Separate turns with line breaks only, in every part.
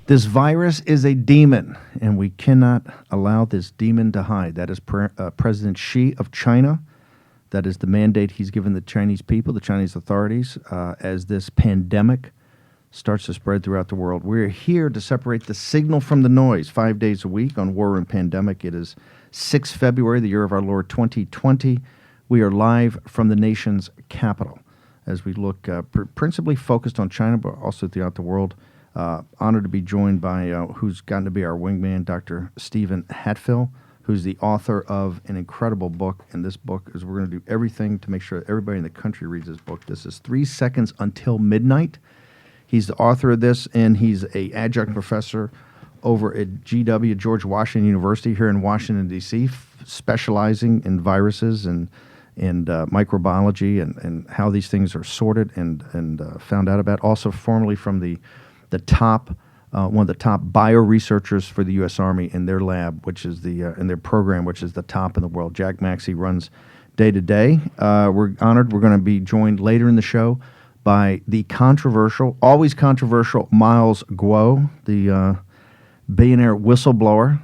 This virus is a demon, and we cannot allow this demon to hide. That is President Xi of China. That is the mandate he's given the Chinese people, the Chinese authorities, as this pandemic starts to spread throughout the world. We're here to separate the signal from the noise 5 days a week on War Room Pandemic. It is 6 February, the year of our Lord 2020. We are live from the nation's capital as we look principally focused on China, but also throughout the world. Honored to be joined by who's gotten to be our wingman, Dr. Stephen Hatfill, who's the author of an incredible book. And this book is, we're going to do everything to make sure that everybody in the country reads this book. This is 3 Seconds Until Midnight. He's the author of this, and he's an adjunct professor over at GW, George Washington University here in Washington, D.C., specializing in viruses and microbiology and how these things are sorted and found out about. Also formerly from the top, one of the top bio researchers for the U.S. Army in their lab, which is in their program, which is the top in the world. Jack Maxey runs day to day. We're honored. We're going to be joined later in the show by the always controversial Miles Guo, the billionaire whistleblower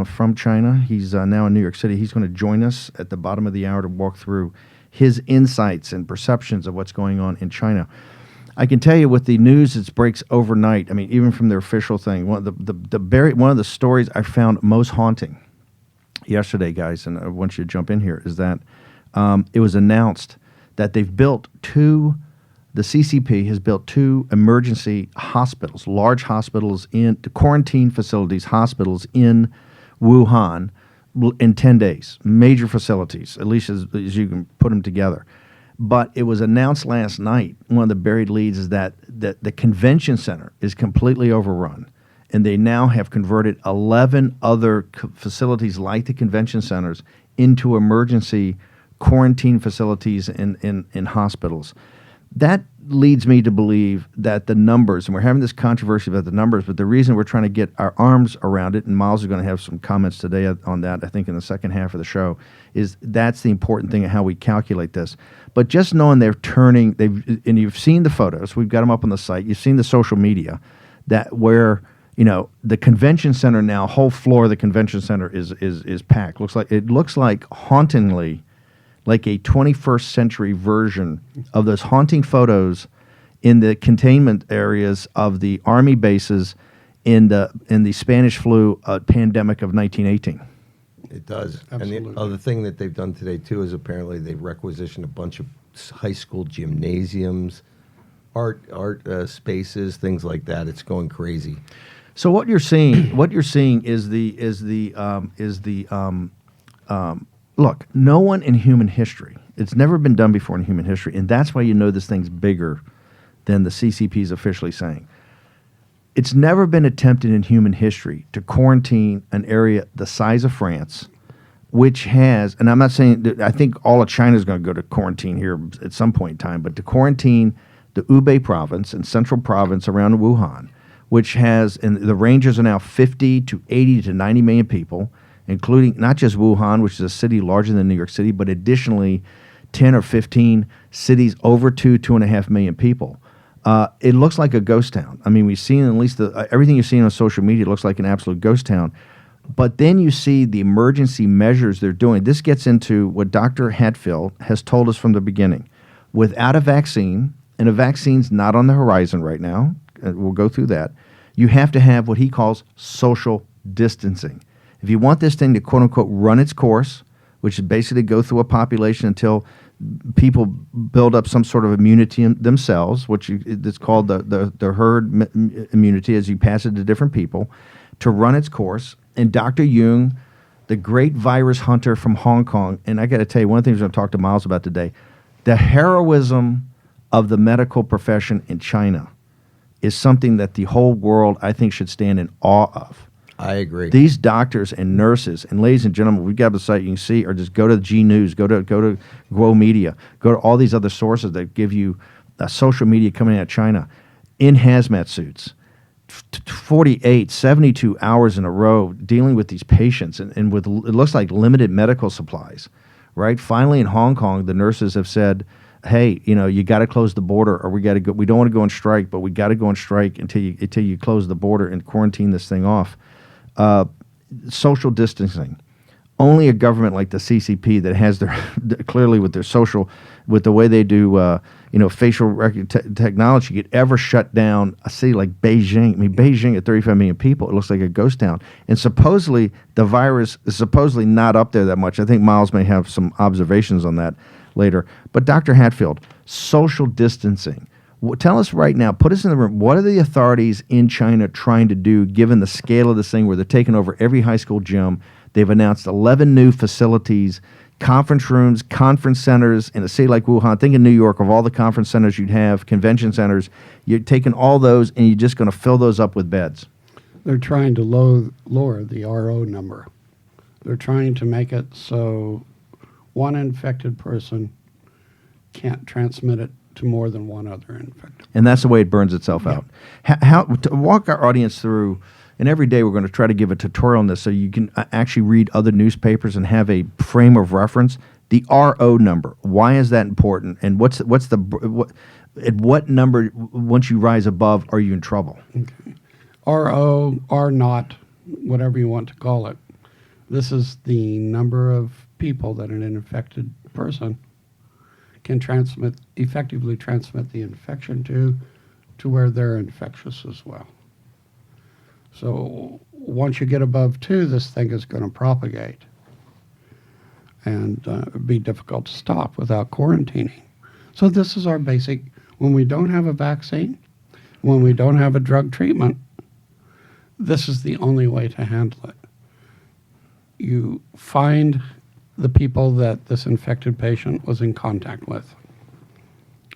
from China. He's now in New York City. He's going to join us at the bottom of the hour to walk through his insights and perceptions of what's going on in China. I can tell you with the news, it breaks overnight. I mean, even from their official thing, one of the stories I found most haunting yesterday, guys, and I want you to jump in here, is that it was announced that the CCP has built 2 emergency hospitals, large hospitals quarantine facilities, hospitals in Wuhan in 10 days, major facilities, at least as you can put them together. But it was announced last night, one of the buried leads is that the convention center is completely overrun, and they now have converted 11 other facilities like the convention centers into emergency quarantine facilities in hospitals. That leads me to believe that the numbers, and we're having this controversy about the numbers, but the reason we're trying to get our arms around it, and Miles is going to have some comments today on that, I think in the second half of the show, is that's the important thing of how we calculate this. But just knowing and you've seen the photos, we've got them up on the site, you've seen the social media, that where, the convention center now, whole floor of the convention center is packed. It looks like hauntingly like a 21st century version of those haunting photos in the containment areas of the army bases in the Spanish flu pandemic of 1918.
It does.
Absolutely.
And the other thing that they've done today, too, is apparently they've requisitioned a bunch of high school gymnasiums, art spaces, things like that. It's going crazy.
So what you're seeing is look, no one in human history, it's never been done before in human history, and that's why this thing's bigger than the CCP is officially saying. It's never been attempted in human history to quarantine an area the size of France, which has, and I'm not saying that I think all of China is going to go to quarantine here at some point in time, but to quarantine the Hubei province and central province around Wuhan, which has, and the ranges are now 50 to 80 to 90 million people, including not just Wuhan, which is a city larger than New York City, but additionally 10 or 15 cities over 2.5 million people. It looks like a ghost town. I mean, we've seen at least everything you've seen on social media looks like an absolute ghost town. But then you see the emergency measures they're doing. This gets into what Dr. Hatfill has told us from the beginning. Without a vaccine, and a vaccine's not on the horizon right now, we'll go through that, you have to have what he calls social distancing. If you want this thing to, quote-unquote, run its course, which is basically go through a population until people build up some sort of immunity themselves, which it's called the herd immunity as you pass it to different people, to run its course. And Dr. Jung, the great virus hunter from Hong Kong, and I got to tell you, one of the things I'm going to talk to Miles about today, the heroism of the medical profession in China is something that the whole world, I think, should stand in awe of.
I agree.
These doctors and nurses, and ladies and gentlemen, we got the site you can see, or just go to G News, go to Guo Media, go to all these other sources that give you social media coming out of China in hazmat suits, 48, 72 hours in a row dealing with these patients and with, it looks like, limited medical supplies, right? Finally, in Hong Kong, the nurses have said, hey, you got to close the border, or we got to go. We don't want to go on strike, but we got to go on strike until you close the border and quarantine this thing off. Social distancing. Only a government like the CCP that has their clearly with the way they do facial technology could ever shut down a city like Beijing. I mean, Beijing at 35 million people, it looks like a ghost town. And supposedly the virus is supposedly not up there that much. I think Miles may have some observations on that later. But Dr. Hatfield, social distancing. Tell us right now, put us in the room, what are the authorities in China trying to do given the scale of this thing where they're taking over every high school gym? They've announced 11 new facilities, conference rooms, conference centers in a city like Wuhan. Think in New York of all the conference centers you'd have, convention centers. You're taking all those and you're just going to fill those up with beds.
They're trying to lower the RO number. They're trying to make it so one infected person can't transmit it to more than one other infected.
And that's the way it burns itself out. How to walk our audience through, and every day we're going to try to give a tutorial on this so you can actually read other newspapers and have a frame of reference. The RO number, why is that important? And at what number, once you rise above, are you in trouble?
Okay. RO, R naught, whatever you want to call it. This is the number of people that an infected person can effectively transmit the infection to where they're infectious as well. So once you get above 2, this thing is going to propagate and be difficult to stop without quarantining. So this is our basic, when we don't have a vaccine, when we don't have a drug treatment, this is the only way to handle it. You find the people that this infected patient was in contact with.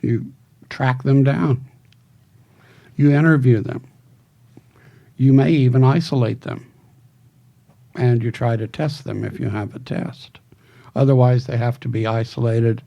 You track them down. You interview them. You may even isolate them, and you try to test them if you have a test. Otherwise, they have to be isolated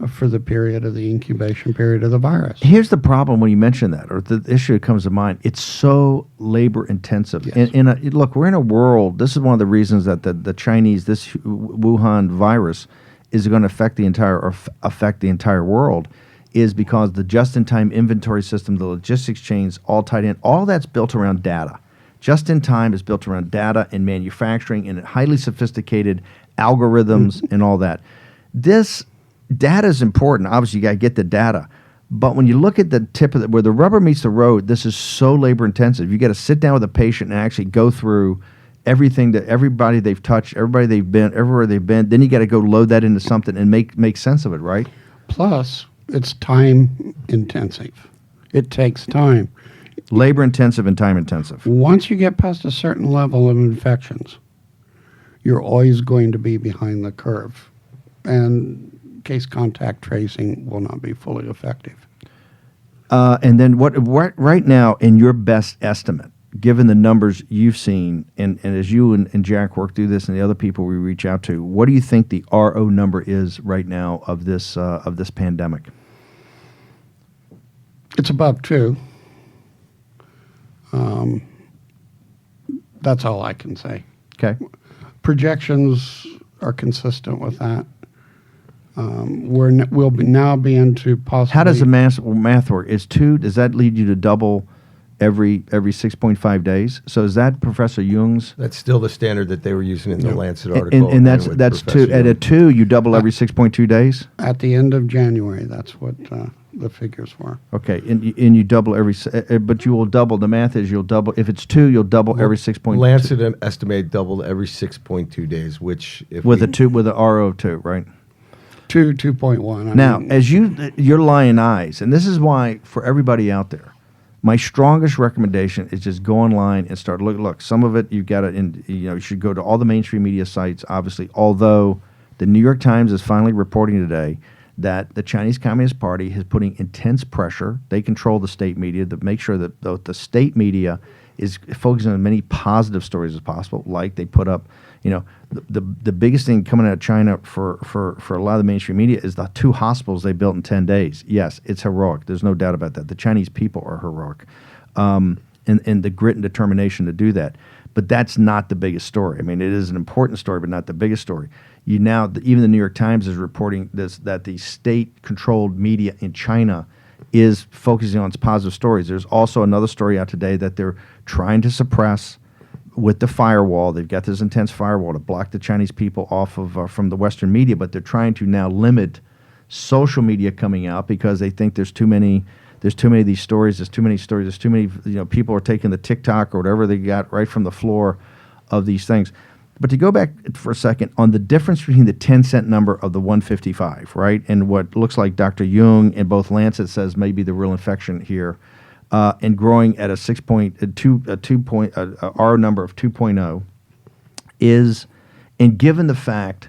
for the period of the incubation period of the virus.
Here's the problem when you mention that, or the issue that comes to mind. It's so labor intensive.
Yes.
Look, we're in a world, this is one of the reasons that the Chinese, this Wuhan virus is going to affect the entire world, is because the just-in-time inventory system, the logistics chains, all tied in. All that's built around data. Just-in-time is built around data and manufacturing and highly sophisticated algorithms and all that. This data is important. Obviously, you got to get the data. But when you look at the tip of where the rubber meets the road, this is so labor-intensive. You got to sit down with a patient and actually go through everything that everybody they've touched, everybody they've been, everywhere they've been. Then you got to go load that into something and make sense of it, right?
Plus, it's time intensive. It takes time.
Labor intensive and time intensive.
Once you get past a certain level of infections, you're always going to be behind the curve. And case contact tracing will not be fully effective.
And then what right now, in your best estimate, given the numbers you've seen, and as you and Jack work through this and the other people we reach out to, what do you think the RO number is right now of this pandemic?
It's above 2. That's all I can say.
Okay.
Projections are consistent with that. We'll now be into possibly.
How does the math work? Is 2? Does that lead you to double every 6.5 days? So is that Professor Jung's?
That's still the standard that they were using in the Lancet article.
And that's 2. At a 2, you double every 6.2 days.
At the end of January, that's what the figures were.
Okay, and you double but you will double. The math is you'll double. If it's 2, you'll double every 6.2.
Lancet estimate doubled every 6.2 days, which with
a RO of 2, right?
2.1.
Now, as your lion eyes, and this is why for everybody out there, my strongest recommendation is just go online and start look. Some of it you've got to, you should go to all the mainstream media sites. Obviously, although the New York Times is finally reporting today that the Chinese Communist Party is putting intense pressure. They control the state media to make sure that the state media is focusing on as many positive stories as possible. Like they put up, the biggest thing coming out of China for a lot of the mainstream media is the 2 hospitals they built in 10 days. Yes, it's heroic. There's no doubt about that. The Chinese people are heroic, and the grit and determination to do that. But that's not the biggest story. I mean, it is an important story, but not the biggest story. Even the New York Times is reporting this, that the state-controlled media in China is focusing on positive stories. There's also another story out today that they're trying to suppress with the firewall. They've got this intense firewall to block the Chinese people off of from the Western media, but they're trying to now limit social media coming out because they think there's too many of these stories. There's too many stories. There's too many. People are taking the TikTok or whatever they got right from the floor of these things. But to go back for a second on the difference between the 10-cent number of the 155, right, and what looks like Dr. Jung in both Lancet says may be the real infection here, and growing at a R number of 2.0 is, and given the fact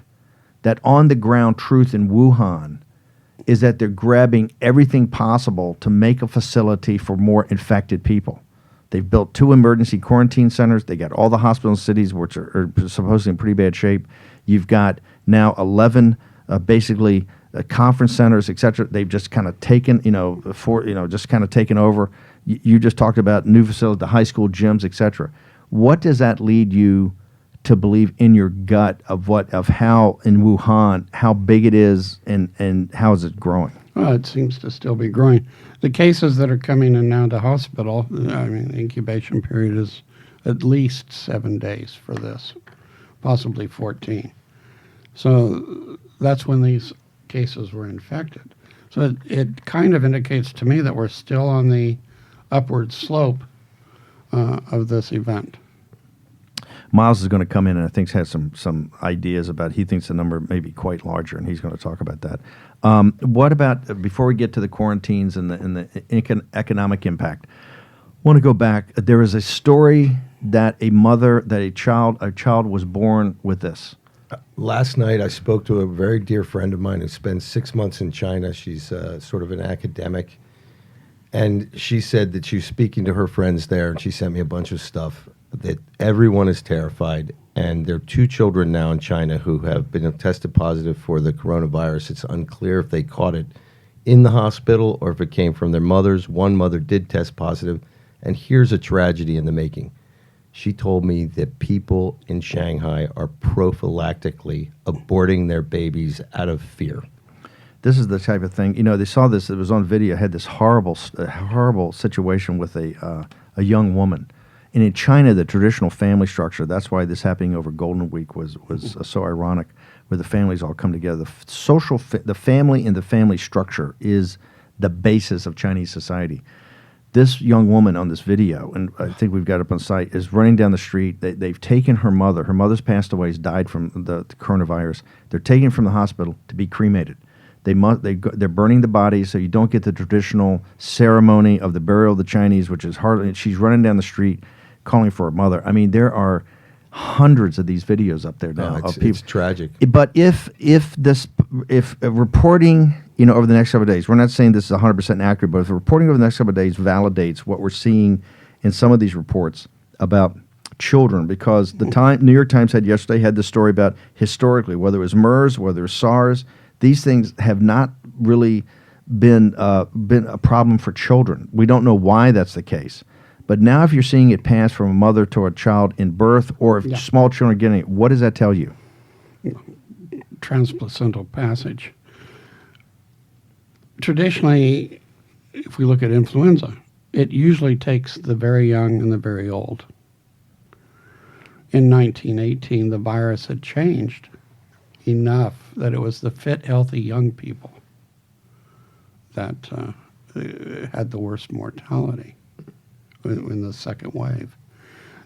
that on the ground truth in Wuhan is that they're grabbing everything possible to make a facility for more infected people. They've built 2 emergency quarantine centers. They got all the hospital cities, which are supposedly in pretty bad shape. You've got now 11 conference centers, et cetera. They've just kind of taken, just kind of taken over. You just talked about new facilities, the high school gyms, et cetera. What does that lead you to believe in your gut of how in Wuhan, how big it is and how is it growing?
Well, it seems to still be growing. The cases that are coming in now to hospital, I mean, the incubation period is at least 7 days for this, possibly 14. So that's when these cases were infected. So it kind of indicates to me that we're still on the upward slope of this event.
Miles is going to come in and I think has some ideas about, he thinks the number may be quite larger, and he's going to talk about that. What about, before we get to the quarantines and the economic impact, I want to go back. There is a story that a child was born with this.
Last night I spoke to a very dear friend of mine who spent 6 months in China. She's sort of an academic. And she said that she was speaking to her friends there, and she sent me a bunch of stuff that everyone is terrified. And there are 2 children now in China who have been tested positive for the coronavirus. It's unclear if they caught it in the hospital or if it came from their mothers. One mother did test positive. And here's a tragedy in the making. She told me that people in Shanghai are prophylactically aborting their babies out of fear.
This is the type of thing, they saw this, it was on video, had this horrible situation with a young woman. And in China, the traditional family structure, that's why this happening over Golden Week was so ironic, where the families all come together. The family and the family structure is the basis of Chinese society. This young woman on this video, and I think we've got it up on site, is running down the street. They've taken her mother. Her mother's passed away, has died from the coronavirus. They're taking her from the hospital to be cremated. They're burning the bodies, so you don't get the traditional ceremony of the burial of the Chinese, which is hardly. She's running down the street, calling for her mother. I mean, there are hundreds of these videos up there now of people.
It's tragic.
But if reporting, over the next couple of days, we're not saying this is 100% accurate, but if the reporting over the next couple of days validates what we're seeing in some of these reports about children, because New York Times yesterday had this story about historically, whether it was MERS, whether it was SARS, these things have not really been a problem for children. We don't know why that's the case. But now if you're seeing it pass from a mother to a child in birth, or if small children are getting it, what does that tell you?
Transplacental passage. Traditionally, if we look at influenza, it usually takes the very young and the very old. In 1918, the virus had changed enough that it was the fit, healthy young people that had the worst mortality in the second wave.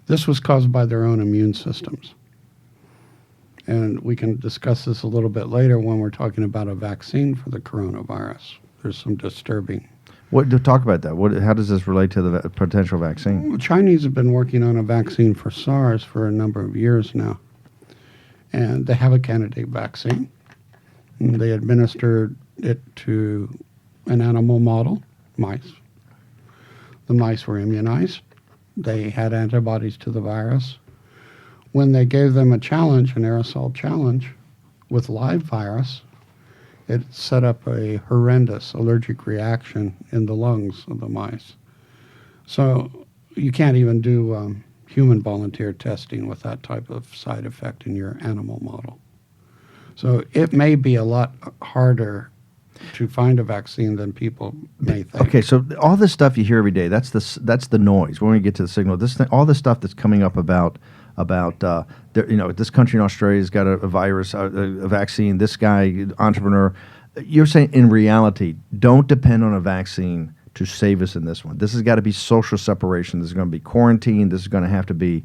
This was caused by their own immune systems. And we can discuss this a little bit later when we're talking about a vaccine for the coronavirus. There's some disturbing.
Talk about that. How does this relate to the potential vaccine?
Well, Chinese have been working on a vaccine for SARS for a number of years now. And they have a candidate vaccine. And they administered it to an animal model, mice. The mice were immunized. They had antibodies to the virus. When they gave them a challenge, an aerosol challenge, with live virus, it set up a horrendous allergic reaction in the lungs of the mice. So you can't even do human volunteer testing with that type of side effect in your animal model. So it may be a lot harder to find a vaccine than people may think.
Okay, so all this stuff you hear every day, that's the noise. When we get to the signal, all this stuff that's coming up about this country in Australia has got a virus, a vaccine. This guy, entrepreneur, you're saying in reality, don't depend on a vaccine to save us in this one. This has got to be social separation. This is going to be quarantine. This is going to have to be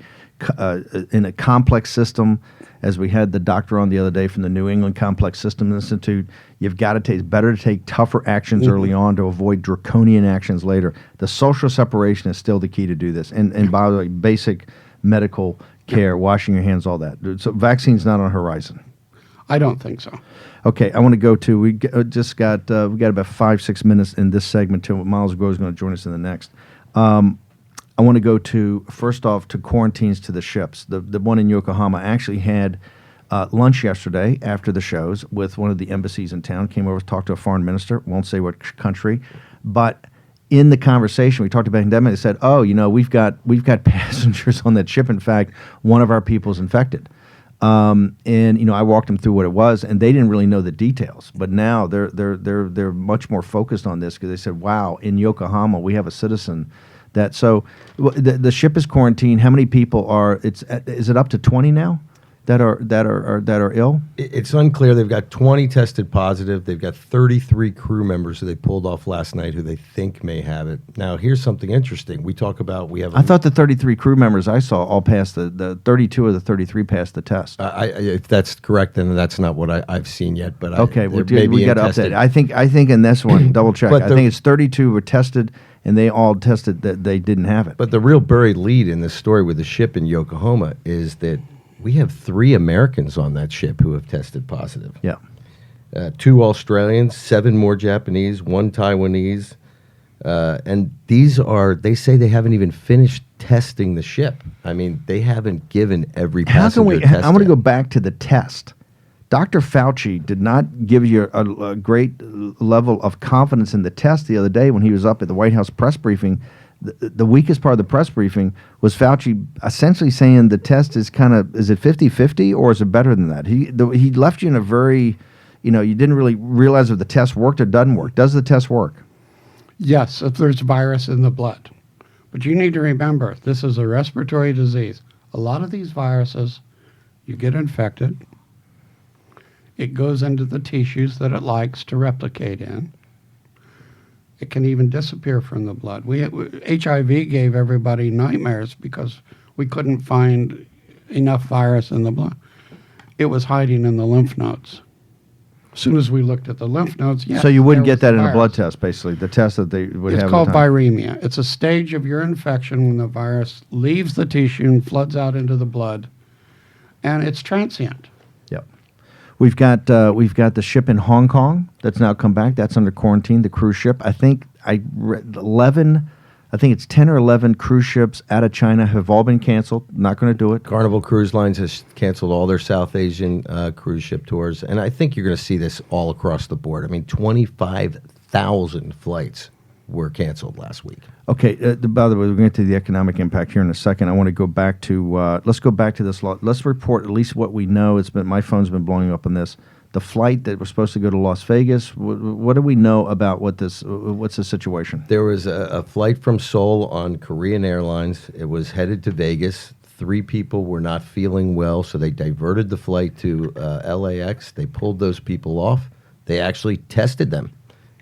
in a complex system. As we had the doctor on the other day from the New England Complex System Institute, you've got to take, it's better to take tougher actions early on to avoid draconian actions later. The social separation is still the key to do this. And by the way, basic medical care, washing your hands, all that. So vaccine's not on the horizon.
I don't think so.
Okay, I want to go to, we got about 5-6 minutes in this segment till Miles Groves is going to join us in the next. I want to go to, first off, to quarantines to the ships. The one in Yokohama actually had lunch yesterday after the shows with one of the embassies in town, came over to talk to a foreign minister, won't say what country, but in the conversation, we talked about pandemic, they said, oh, we've got passengers on that ship. In fact, one of our people's infected. And I walked them through what it was, and they didn't really know the details. But now they're much more focused on this because they said, "Wow, in Yokohama we have a citizen that." So the ship is quarantined. How many people are? Is it up to 20 now that are ill?
It's unclear. They've got 20 tested positive. They've got 33 crew members who they pulled off last night who they think may have it. Now, here's something interesting. We talk about
I thought the 33 crew members I saw all passed the 32 of the 33 passed the test.
If that's correct, then that's not what I've seen yet. But
okay, we got to update. I think in this one, double check. I think it's 32 were tested, and they all tested that they didn't have it.
But the real buried lead in this story with the ship in Yokohama is that we have 3 Americans on that ship who have tested positive.
Yeah.
2 Australians, 7 more Japanese, 1 Taiwanese. And they say they haven't even finished testing the ship. I mean, they haven't given every passenger test.
I want to go back to the test. Dr. Fauci did not give you a great level of confidence in the test the other day when he was up at the White House press briefing. The weakest part of the press briefing was Fauci essentially saying the test is is it 50-50 or is it better than that? He left you in a very, you didn't really realize if the test worked or doesn't work. Does the test work?
Yes, if there's virus in the blood. But you need to remember, this is a respiratory disease. A lot of these viruses, you get infected, it goes into the tissues that it likes to replicate in. It can even disappear from the blood. HIV gave everybody nightmares because we couldn't find enough virus in the blood. It was hiding in the lymph nodes. As soon as we looked at the lymph nodes,
so you wouldn't get that in a blood test, basically, the test that they would have.
It's called viremia. It's a stage of your infection when the virus leaves the tissue and floods out into the blood, and it's transient.
Yep. We've got the ship in Hong Kong that's now come back. That's under quarantine. The cruise ship. I think I read 11. I think it's 10 or 11 cruise ships out of China have all been canceled. Not going to do it.
Carnival Cruise Lines has canceled all their South Asian cruise ship tours, and I think you're going to see this all across the board. I mean, 25,000 flights were canceled last week.
Okay. By the way, we're going to get to the economic impact here in a second. I want to go back to let's go back to this. Let's report at least what we know. My phone's been blowing up on this. The flight that was supposed to go to Las Vegas. What do we know about what's the situation?
There was a flight from Seoul on Korean Airlines. It was headed to Vegas. 3 people were not feeling well, so they diverted the flight to LAX. They pulled those people off. They actually tested them.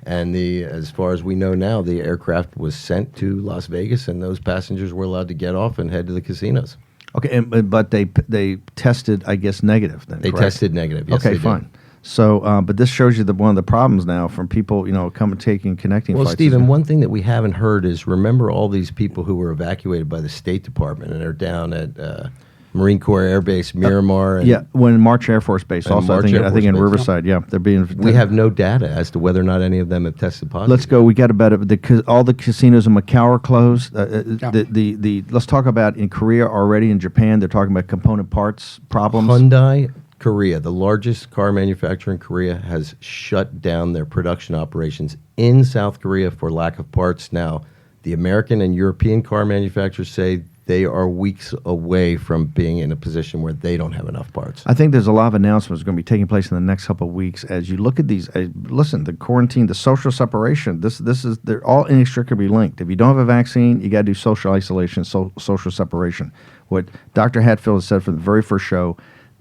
And as far as we know now, the aircraft was sent to Las Vegas, and those passengers were allowed to get off and head to the casinos.
Okay, but they tested, I guess, negative then.
They
correct?
tested negative. Yes,
okay, fine.
Did.
So, but this shows you one of the problems now from people, connecting flights.
Well, Stephen, one thing that we haven't heard is remember all these people who were evacuated by the State Department and are down at Marine Corps Air Base Miramar.
When March Air Force Base also, I think in Riverside. Yeah, they're being.
We have no data as to whether or not any of them have tested positive.
Let's go. We got about all the casinos in Macau are closed. Let's talk about in Korea already. In Japan, they're talking about component parts problems.
Hyundai Korea, the largest car manufacturer in Korea, has shut down their production operations in South Korea for lack of parts. Now, the American and European car manufacturers say they are weeks away from being in a position where they don't have enough parts.
I think there's a lot of announcements going to be taking place in the next couple of weeks as you look at these. Listen, the quarantine, the social separation. They're all inextricably linked. If you don't have a vaccine, you got to do social isolation, social separation. What Dr. Hatfield has said from the very first show,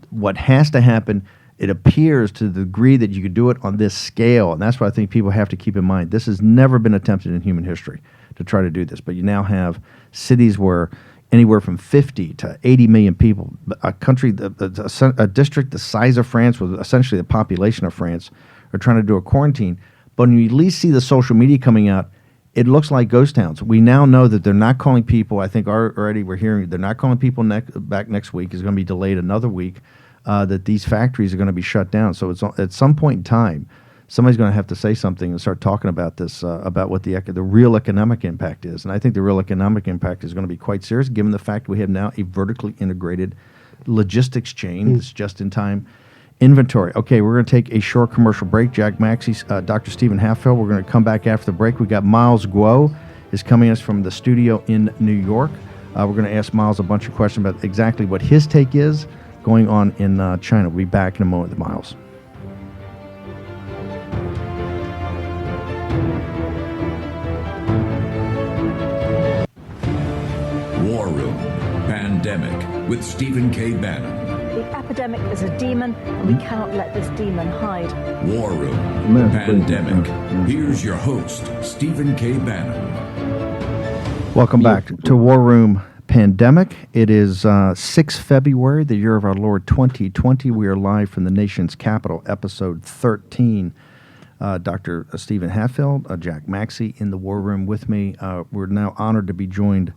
what has to happen. It appears to the degree that you could do it on this scale, and that's what I think people have to keep in mind. This has never been attempted in human history to try to do this, but you now have cities where anywhere from 50 to 80 million people, a country, a district the size of France with essentially the population of France, are trying to do a quarantine. But when you at least see the social media coming out, it looks like ghost towns. We now know that they're not calling people. I think already we're hearing they're not calling people back next week. It's going to be delayed another week. That these factories are going to be shut down. So it's at some point in time, somebody's going to have to say something and start talking about this, about what the real economic impact is. And I think the real economic impact is going to be quite serious, given the fact we have now a vertically integrated logistics chain that's just-in-time inventory. Okay, we're going to take a short commercial break. Jack Maxey, Dr. Stephen Hatfield. We're going to come back after the break. We got Miles Guo is coming us from the studio in New York. We're going to ask Miles a bunch of questions about exactly what his take is going on in China. We'll be back in a moment with Miles.
War Room Pandemic with Stephen K. Bannon.
The epidemic is a demon, and we cannot let this demon hide.
War Room Pandemic. Here's your host, Stephen K. Bannon.
Welcome back to War Room Pandemic. It is 6 February, the year of our Lord 2020. We are live from the nation's capital, episode 13. Dr. Stephen Hatfield, Jack Maxey in the War Room with me. We're now honored to be joined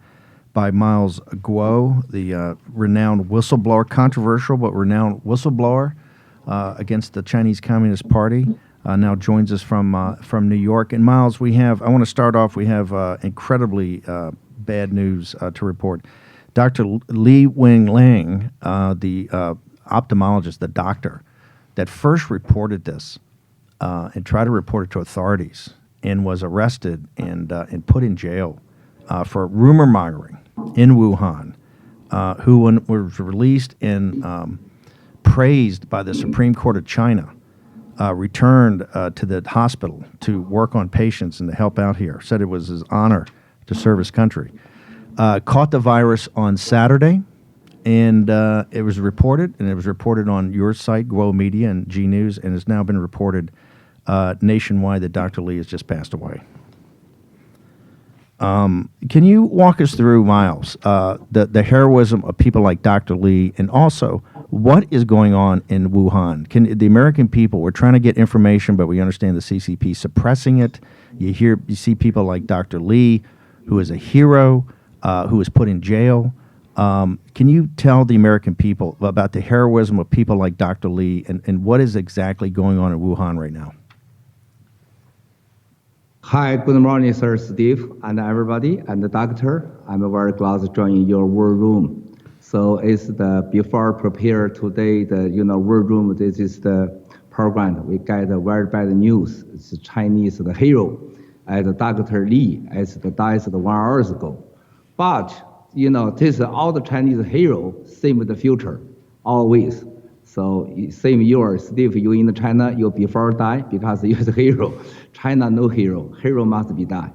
by Miles Guo, the renowned whistleblower, controversial but renowned whistleblower against the Chinese Communist Party. Now joins us from New York. And Miles, I want to start off, we have incredibly bad news to report. Dr. Li Wing-Lang, the ophthalmologist, the doctor that first reported this and tried to report it to authorities and was arrested and put in jail for rumor mongering in Wuhan, who was released and praised by the Supreme Court of China, returned to the hospital to work on patients and to help out here, said it was his honor to serve his country. Caught the virus on Saturday, and it was reported, on your site, Guo Media and G News, and has now been reported nationwide that Dr. Li has just passed away. Can you walk us through, Miles, the heroism of people like Dr. Li, and also what is going on in Wuhan? The American people, we're trying to get information, but we understand the CCP suppressing it. You see people like Dr. Li, who is a hero, who was put in jail. Can you tell the American people about the heroism of people like Dr. Li and what is exactly going on in Wuhan right now?
Hi, good morning, Sir Steve, and everybody, and the doctor. I'm very glad to join your war room. So it's before prepare today, war room, this is the program. We get very bad news. It's Chinese, the hero, and Dr. Li, died 1 hour ago. But, this all the Chinese hero, same in the future, always. So same you, Steve, you in China, you before die because you're the hero. China, no hero. Hero must be die.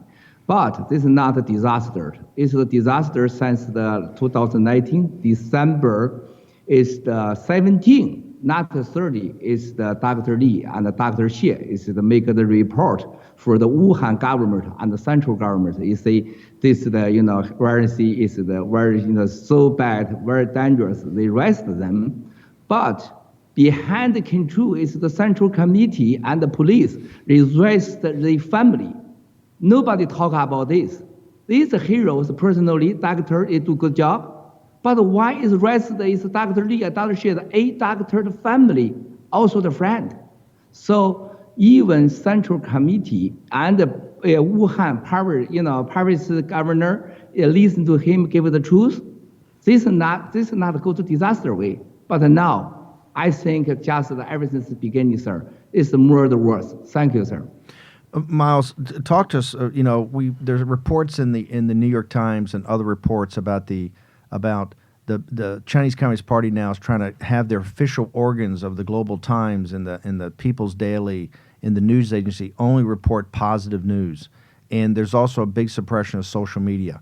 But this is not a disaster. It's a disaster since the 2019, December is the 17, not the 30, is the Dr. Li and the Dr. Xie is the make the report for the Wuhan government and the central government. You see, this virus is very, so bad, very dangerous. They arrest them. But behind the control is the Central Committee and the police. They arrest the family. Nobody talk about this. These heroes personally, doctor, they do good job. But why is arrested is Dr. Li and Dr. Xie, a doctor, the family, also the friend. So even Central Committee and Wuhan Paris governor listen to him, give the truth. This is not go to disaster way. But now, I think just everything is beginning, sir. It's more the worst. Thank you, sir.
Miles, talk to us. There's reports in the New York Times and other reports about the about the Chinese Communist Party now is trying to have their official organs of the Global Times and the People's Daily and the news agency only report positive news. And there's also a big suppression of social media.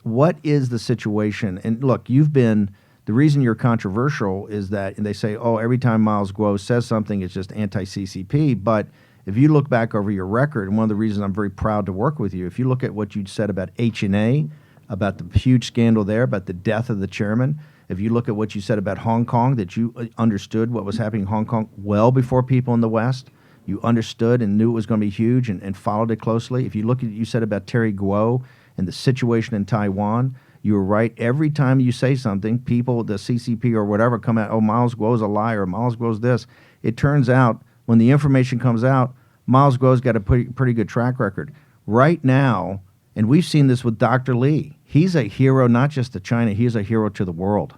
What is the situation? And look, the reason you're controversial is that, and they say, oh, every time Miles Guo says something, it's just anti-CCP. But if you look back over your record, and one of the reasons I'm very proud to work with you, if you look at what you said about H&A, about the huge scandal there, about the death of the chairman, if you look at what you said about Hong Kong, that you understood what was happening in Hong Kong well before people in the West, you understood and knew it was going to be huge and followed it closely. If you look at what you said about Terry Guo and the situation in Taiwan, you were right. Every time you say something, people, the CCP or whatever, come out, oh, Miles Guo's a liar, Miles Guo's this. It turns out, when the information comes out, Miles Guo's got a pretty good track record. Right now, and we've seen this with Dr. Lee, he's a hero not just to China, he's a hero to the world.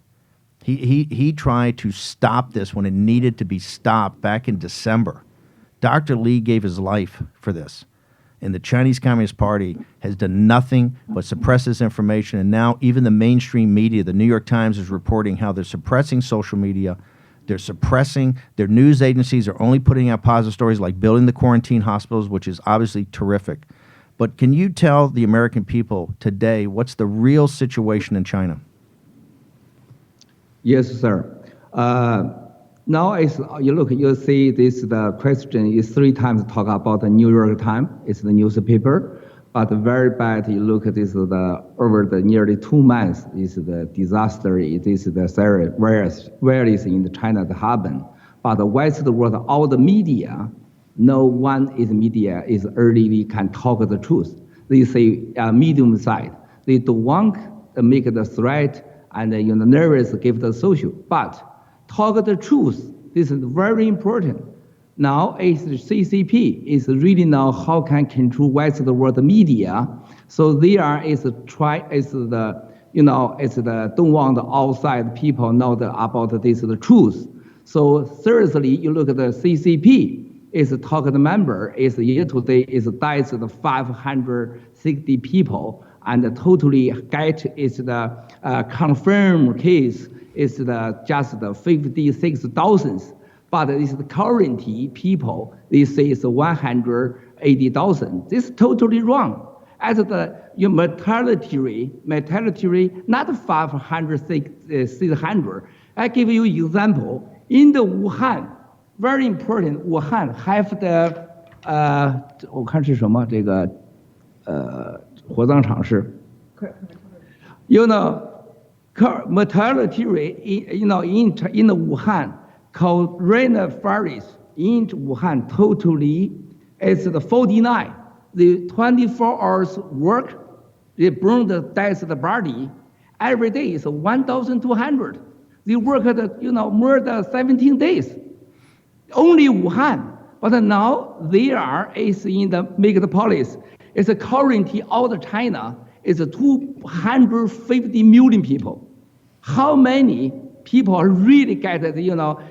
He tried to stop this when it needed to be stopped back in December. Dr. Lee gave his life for this. And the Chinese Communist Party has done nothing but suppress this information. And now even the mainstream media, the New York Times is reporting how they're suppressing social media. They're suppressing, their news agencies are only putting out positive stories like building the quarantine hospitals, which is obviously terrific. But can you tell the American people today what's the real situation in China?
Yes, sir. Now, you see this, the question is 3 times talk about the New York Times, it's the newspaper, but very bad, you look at this, over the nearly 2 months, is the disaster, it is the virus in China that happened. But the West world, all the media, no one is media is early can talk the truth. They say medium side. They don't want to make the threat and nervous give the social, but talk the truth. This is very important. Now, it's the CCP is really now how can control West world media. So they are don't want the outside people know about this the truth. So thirdly, you look at the CCP is talk the member is year today is dies the 560 people and totally get is the confirmed case is just the 56,000, but it's the current people, they say it's 180,000. This is totally wrong. As the mortality rate, not 500, 600. I give you example. In the Wuhan, very important, Wuhan have the, 我看是什么这个火葬场是 mortality rate in the Wuhan coronavirus in Wuhan totally is the 49. The 24 hours work, they burn the death of the body. Every day is 1,200. They work more than 17 days. Only Wuhan. But now they are is in the megapolis. It's currently all the China is 250 million people. How many people really get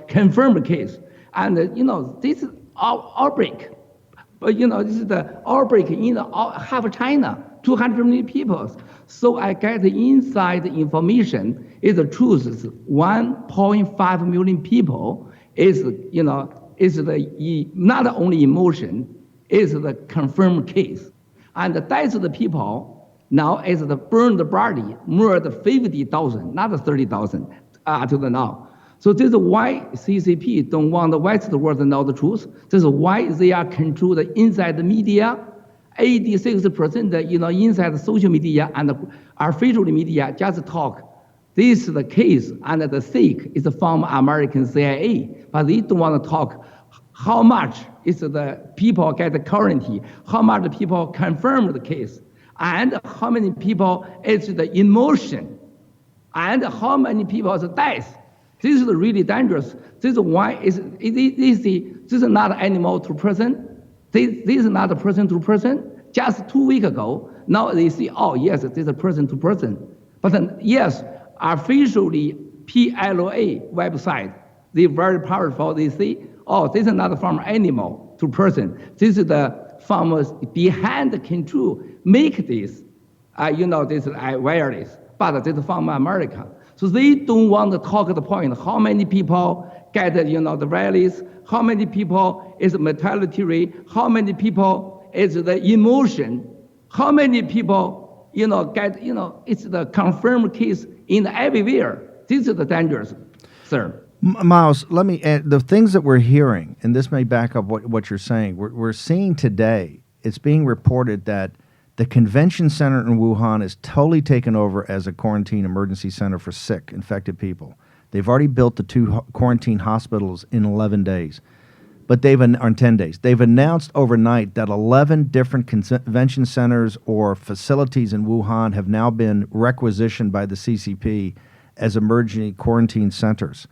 confirmed case? And this is outbreak. But this is the outbreak in half China, 200 million people. So I get the inside information is the truth is 1.5 million people is the not only emotion, is the confirmed case. And the death of the people now is the burned body more than 50,000, not 30,000 to the now. So this is why CCP don't want the West world to know the truth. This is why they are control the inside the media. 86% inside the social media and the official media just talk. This is the case, and the sick is from American CIA, but they don't want to talk how much is the people get the quarantine, how much people confirm the case, and how many people is the emotion, and how many people is death. This is really dangerous. This is why this is not animal to person. This is not a person to person. Just 2 weeks ago, now they see, oh yes, this is a person to person. But then, yes, officially PLA website, they're very powerful. They say, oh, this is not from animal to person. This is the farmers behind the control make this, this wireless. but it's from America. So they don't want to talk the point. How many people get, the rallies? How many people is mortality rate? How many people is the emotion? How many people, get, it's the confirmed case in everywhere. This is the dangerous, sir.
Miles, let me add the things that we're hearing, and this may back up what you're saying. We're seeing today, it's being reported that the convention center in Wuhan is totally taken over as a quarantine emergency center for sick, infected people. They've already built the 2 quarantine hospitals in 11 days, but on 10 days. They've announced overnight that 11 different convention centers or facilities in Wuhan have now been requisitioned by the CCP as emergency quarantine centers.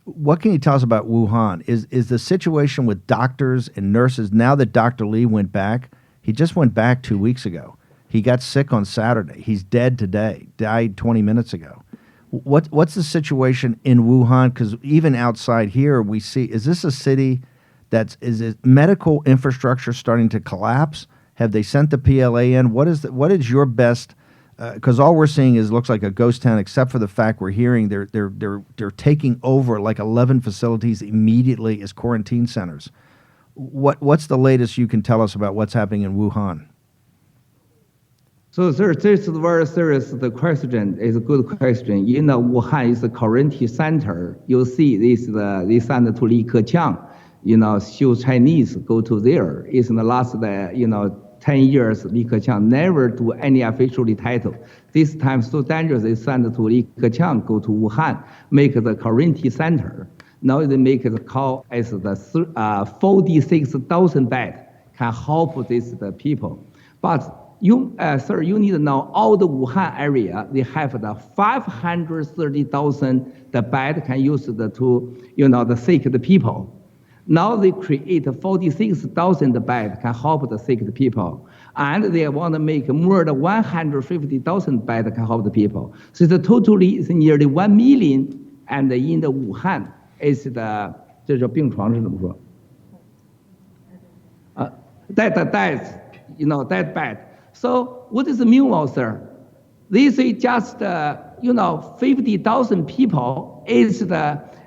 What can you tell us about Wuhan? Is the situation with doctors and nurses, now that Dr. Li went back, he just went back 2 weeks ago. He got sick on Saturday. He's dead today, died 20 minutes ago. What's the situation in Wuhan? Because even outside here, we see, is this a city is it medical infrastructure starting to collapse? Have they sent the PLA in? What is your best, because all we're seeing looks like a ghost town, except for the fact we're hearing they're taking over like 11 facilities immediately as quarantine centers. What's the latest you can tell us about what's happening in Wuhan?
So, sir, this is very serious. The question is a good question. Wuhan is the quarantine center. You see, they sent to Li Keqiang. Show Chinese go to there. It's in the last, 10 years, Li Keqiang never do any official title. This time so dangerous, they send to Li Keqiang, go to Wuhan, make the quarantine center. Now they make the call as the 46,000 bed can help the people. But sir, you need to know all the Wuhan area, they have the 530,000 the bed can use the sick people. Now they create 46,000 bed can help the sick people. And they want to make more than 150,000 bed can help the people. So the totally is nearly 1 million, and in the Wuhan is the, 这叫病床是怎么说? That bed. So what is the meanwhile, sir? They say just 50,000 people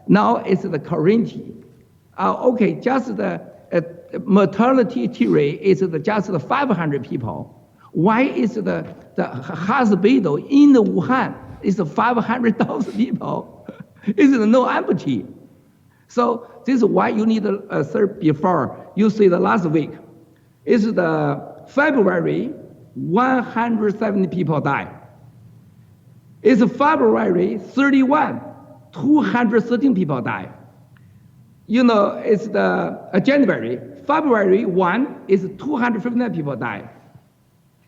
now is the quarantine. Okay, just the mortality rate is just 500 people. Why is the hospital in the Wuhan is 500,000 people? Is no empty? So this is why you need to sir, before you see the last week is the February 170 people die. It's February 31, 213 people die. It's the January. February 1 is 259 people die.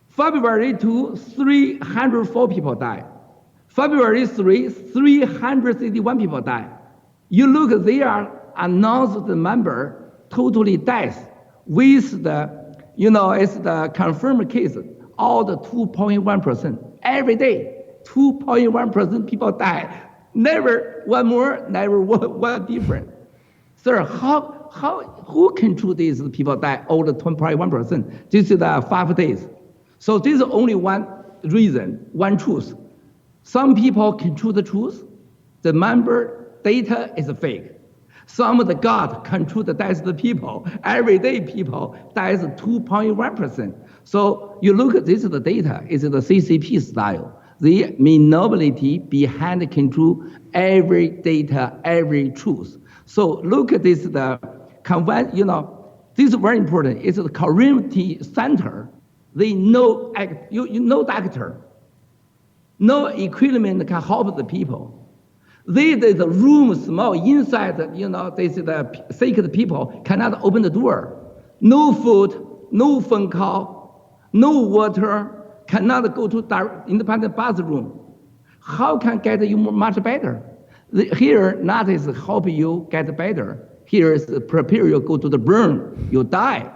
February 2, 304 people die. February 3, 361 people die. You look there, announced the number, totally death with the, it's the confirmed case, all the 2.1%. Every day, 2.1% people die. Never one more, never one different. Sir, who control these people die all the 2.1%? This is the 5 days. So this is only one reason, one truth. Some people control the truth. The number data is fake. Some of the God control the death of the people. Every day people dies 2.1%. So you look at this, the data is the CCP style. The monopoly behind control every data, every truth. So look at this, this is very important. It's the community center. They know, doctor, no equipment can help the people. The room small inside, they say the sick people cannot open the door. No food, no phone call, no water, cannot go to independent bathroom. How can get you much better? Here, not is help you get better. Here is prepare you go to the burn, you die.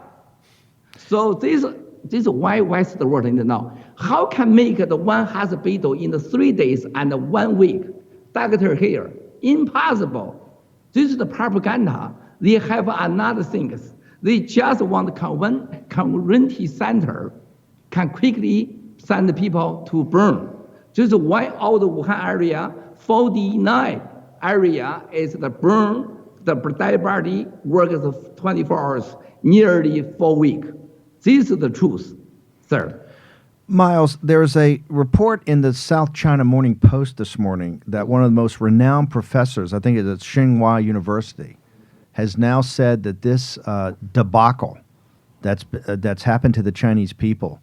So this is why West the world now. How can make the one hospital in the 3 days and 1 week? Doctor here, impossible. This is the propaganda. They have another things. They just want community center can quickly send people to burn. Just one out of Wuhan area, 49 area is the burn, the dead body works 24 hours, nearly 4 weeks. This is the truth, sir.
Miles, there's a report in the South China Morning Post this morning that one of the most renowned professors, I think it's at Tsinghua University, has now said that this debacle that's happened to the Chinese people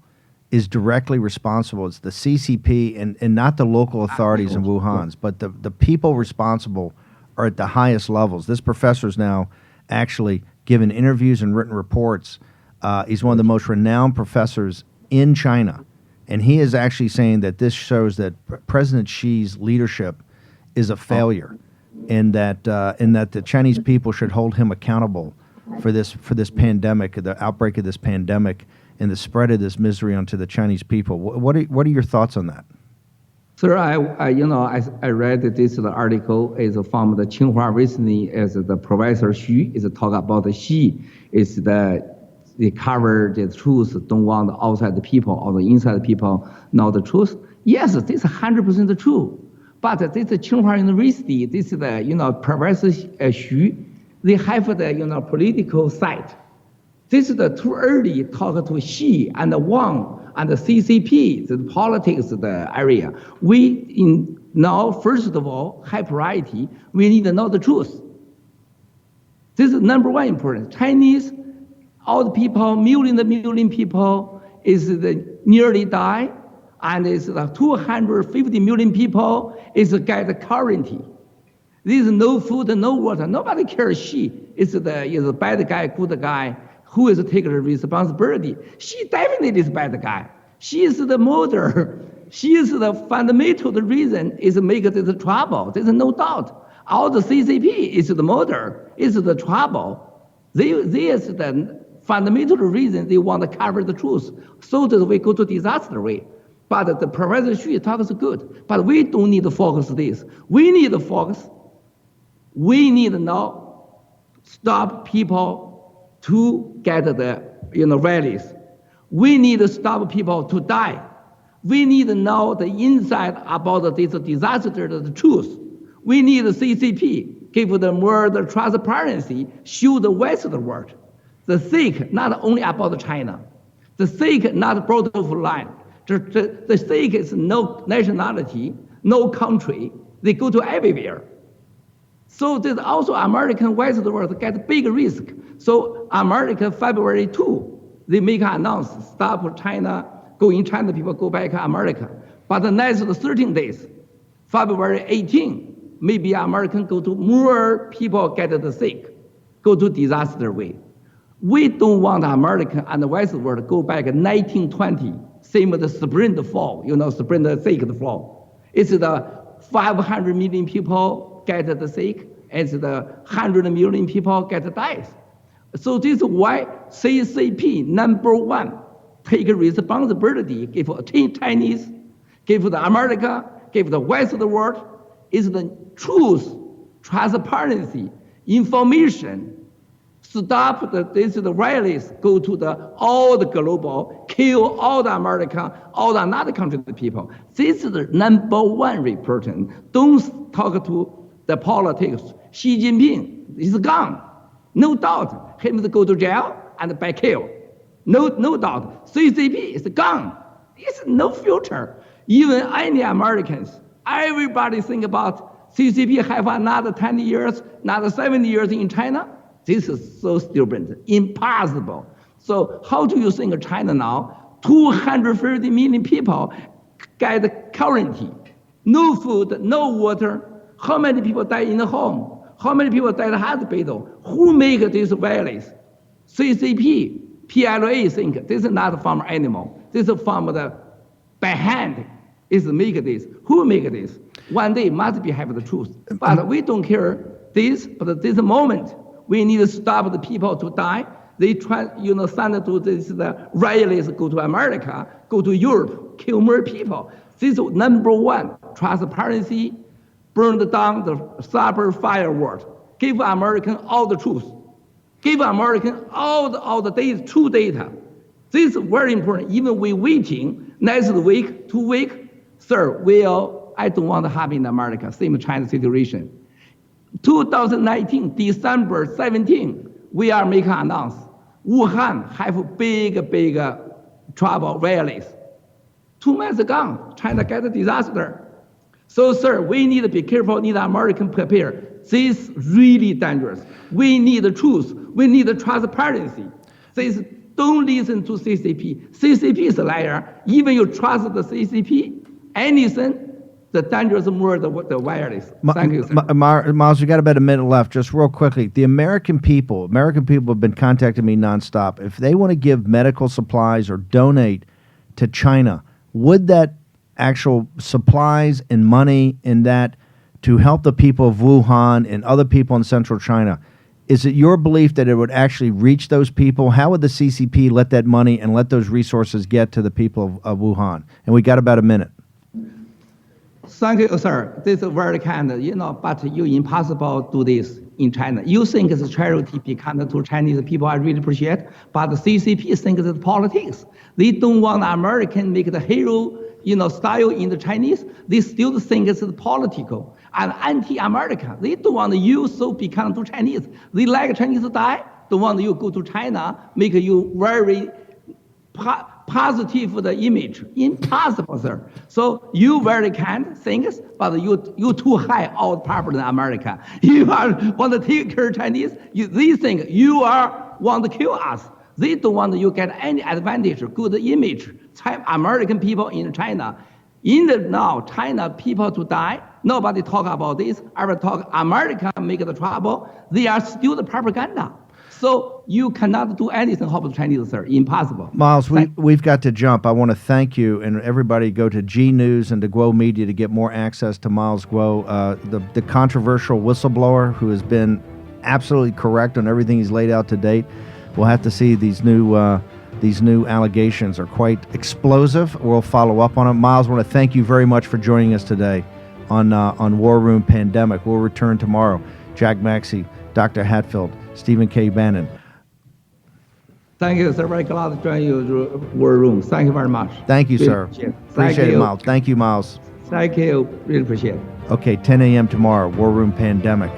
is directly responsible. It's the CCP and not the local authorities in Wuhan's, but the people responsible are at the highest levels. This professor's now actually given interviews and written reports. He's one of the most renowned professors in China. And he is actually saying that this shows that President Xi's leadership is a failure, and that the Chinese people should hold him accountable for this pandemic, the outbreak of this pandemic, and the spread of this misery onto the Chinese people. What are your thoughts on that?
Sir, I read this article is from the Tsinghua recently, as the Professor Xu is talk about the Xi is they cover the truth, don't want the outside the people or the inside the people know the truth. Yes, this is 100% true. But this Tsinghua University, this is the Professor Xu, they have the political side. This is too early talk to Xi and Wang and the CCP, the politics the area. We now first of all have priority. We need to know the truth. This is number one important. Chinese. All the people, million people, is nearly die, and it's 250 million people is get quarantine. There is no food, no water. Nobody cares. She is the bad guy, good guy. Who is taking the responsibility? She definitely is bad guy. She is the murderer. She is the fundamental reason is make this trouble. There's no doubt. All the CCP is the murder, is the trouble. This is the fundamental reason they want to cover the truth, so that we go to disaster way. But the Professor Xu talks good, but we don't need to focus this. We need to focus. We need to now stop people to get the rallies. We need to stop people to die. We need to know the inside about this disaster, the truth. We need the CCP give them more the transparency, show the rest of the world. The sick, not only about China. The sick, not border line. The sick is no nationality, no country. They go to everywhere. So there's also American West of the world get big risk. So America, February 2, they make an announcement, stop China, go in China, people go back to America. But the next 13 days, February 18, maybe American go to more people get the sick, go to disaster way. We don't want America and the West world to go back 1920, same as the spring, the fall, spring, the sick, the fall. It's the 500 million people get the sick, it's the 100 million people get died. So this is why CCP, number one, take responsibility, give Chinese, give the America, give the West of the world, is the truth, transparency, information. Stop the rallies, go to all the global, kill all the American, all the another country people. This is the number one reporting. Don't talk to the politics. Xi Jinping is gone. No doubt. Him to go to jail and by kill. No doubt. CCP is gone. It's no future. Even any Americans, everybody think about CCP have another 10 years, another 70 years in China. This is so stupid, impossible. So how do you think of China now? 230 million people get quarantine, no food, no water. How many people die in the home? How many people die in the hospital? Who make these rallies? CCP, PLA think this is not from animal. This is from the by hand is make this. Who make this? One day must be have the truth. But we don't care this, but at this moment, we need to stop the people to die. They try, send to this, the rallies, go to America, go to Europe, kill more people. This is number one, transparency, burn down the cyber firewall. Give American all the truth. Give American all the data, true data. This is very important. Even we waiting next week, 2 weeks, sir, I don't want to happen in America, same China situation. 2019, December 17, we are making an announce. Wuhan have big trouble virus. 2 months ago, China get a disaster. So, sir, we need to be careful, need American prepare. This is really dangerous. We need the truth. We need the transparency. This, don't listen to CCP. CCP is a liar. Even you trust the CCP, anything, the dangerous more the virus. Thank you, sir.
Miles, we got about a minute left. Just real quickly, the American people have been contacting me nonstop. If they want to give medical supplies or donate to China, would that actual supplies and money in that to help the people of Wuhan and other people in central China, is it your belief that it would actually reach those people? How would the CCP let that money and let those resources get to the people of Wuhan? And we got about a minute.
Thank you, sir. This is very kind, but you impossible do this in China. You think it's charity be kind to Chinese people, I really appreciate, but the CCP thinks it's politics. They don't want American make the hero, style in the Chinese. They still think it's political and anti-American. They don't want you so be kind to Chinese. They like Chinese to die, don't want you go to China, make you very positive the image. Impossible, sir. So you very kind things, but you too high out power than America. You want to take care of Chinese. They think you want to kill us. They don't want you get any advantage, good image. American people in China, now China people to die. Nobody talk about this. Ever talk America make the trouble. They are still the propaganda. So you cannot do anything help the Chinese, sir. Impossible.
Miles, we've got to jump. I want to thank you, and everybody go to G News and to Guo Media to get more access to Miles Guo, the controversial whistleblower who has been absolutely correct on everything he's laid out to date. We'll have to see these new allegations are quite explosive. We'll follow up on them. Miles, I want to thank you very much for joining us today on War Room Pandemic. We'll return tomorrow. Jack Maxey, Dr. Hatfield, Stephen K. Bannon.
Thank you, sir. Very glad to join you, War Room. Thank you very much.
Thank you, sir. Appreciate it, Miles. Thank you, Miles.
Thank you. Really appreciate it.
Okay, 10 a.m. tomorrow, War Room Pandemic.